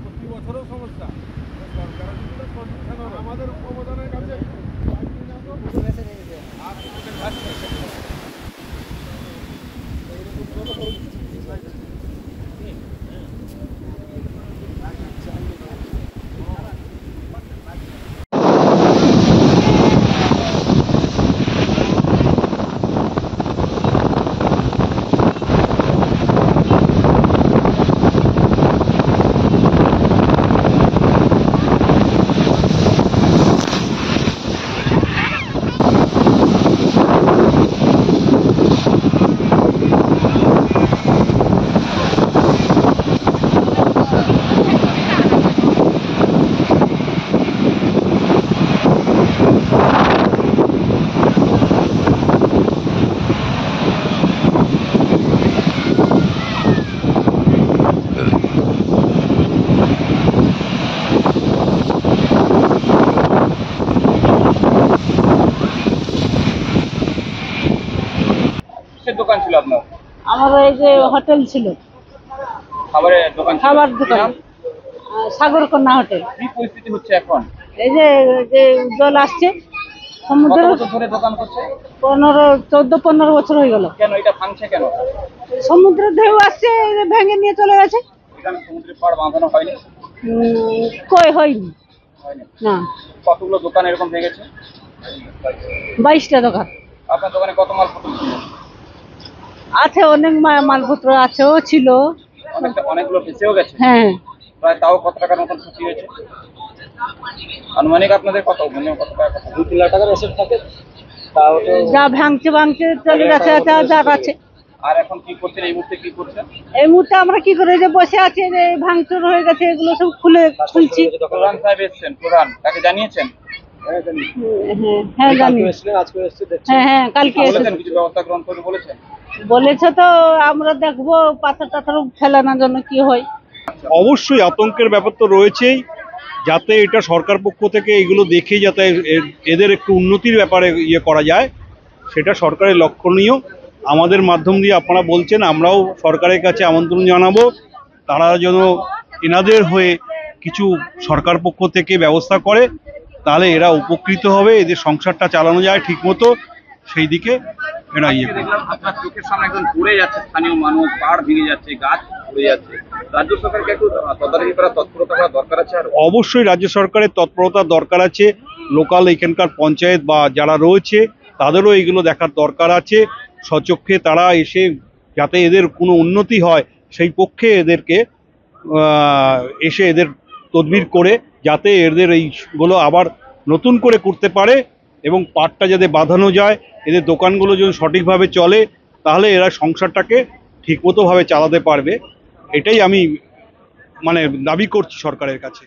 প্রতি বছরও সমস্যা আমাদের অবদানের কাছে দোকান ছিল আপনার? আমার এই যে হোটেল ছিল, খাবারের দোকান, খাবার দোকান, সাগরকন্যা হোটেল। কি পরিস্থিতি হচ্ছে এখন? এই যে জল আসছে সমুদ্র। কত বছর ধরে দোকান করছে? 14-15 বছর হয়ে গেল। কেন এটা ভাঙছে কেন? সমুদ্রের ঢেউ আসছে, ভেঙে নিয়ে চলে গেছে। এখানে সমুদ্রের পাড় বাঁধানো হয়নি? কই হয়নি না। কতগুলো দোকান এরকম ভেঙেছে? 22টা দোকান। আপনার দোকানে কত মালপত্র ছিল? আছে অনেক মালপত্র আছেও ছিল, অনেকগুলো ভেসেও গেছে। হ্যাঁ। প্রায় তাও কত টাকার মতন ক্ষতি হয়েছে আনুমানিক আপনাদের? কত কত টাকা? 2-3 লাখ টাকার এসেট থাকে, তাও যা ভাঙছে চলে গেছে, যা আছে। আর এখন কি করছেন এই মুহূর্তে? কি করছেন এই মুহূর্তে আমরা কি করে যে বসে আছি, যে ভাঙচুর হয়ে গেছে, এগুলো সব খুলছি। প্রধান সাহেব এসেছেন? প্রধান তাকে জানিয়েছেন? হ্যাঁ জানি। হ্যাঁ কালকে বলেছেন কিছু ব্যবস্থা গ্রহণ করবে বলেছেন? বলেছে তো, আমরা দেখবো পাথর টাথর ফেলানোর জন্য কি হয়। অবশ্যই আতঙ্কের ব্যাপার তো রয়েছেই, যাতে এটা সরকার পক্ষ থেকে এগুলো দেখে যাতে এদের একটু উন্নতির ব্যাপারে ইয়ে করা যায়, সেটা সরকারের লক্ষণীয়। আমাদের মাধ্যম দিয়ে আপনারা বলছেন, আমরাও সরকারের কাছে আমন্ত্রণ জানাবো, তারা যেন এনাদের হয়ে কিছু সরকার পক্ষ থেকে ব্যবস্থা করে, তাহলে এরা উপকৃত হবে, এদের সংসারটা চালানো যায় ঠিক মতো, সেই দিকে এরা ইয়ে করে। আপনার চোখের সামনে একজন পড়ে যাচ্ছে, স্থানীয় মানুষ, পাড় ভেঙে যাচ্ছে, গাছ পড়ে যাচ্ছে, রাজ্য সরকারকে একটু তদারকি করা, তৎপরতা করা দরকার আছে। আর অবশ্যই রাজ্য সরকারের তৎপরতার দরকার আছে, লোকাল এখানকার পঞ্চায়েত বা যারা রয়েছে তাদেরও এইগুলো দেখার দরকার আছে, স্বচক্ষে তারা এসে যাতে এদের কোনো উন্নতি হয় সেই পক্ষে এদেরকে এসে এদের তদবির করে যাতে এদের এইগুলো আবার নতুন করে করতে পারে, এবং পাটটা যাতে বাঁধানো যায়, এদের দোকানগুলো যদি সঠিকভাবে চলে, তাহলে এরা সংসারটাকে ঠিকমতোভাবে চালাতে পারবে। এটাই আমি দাবি করছি সরকারের কাছে।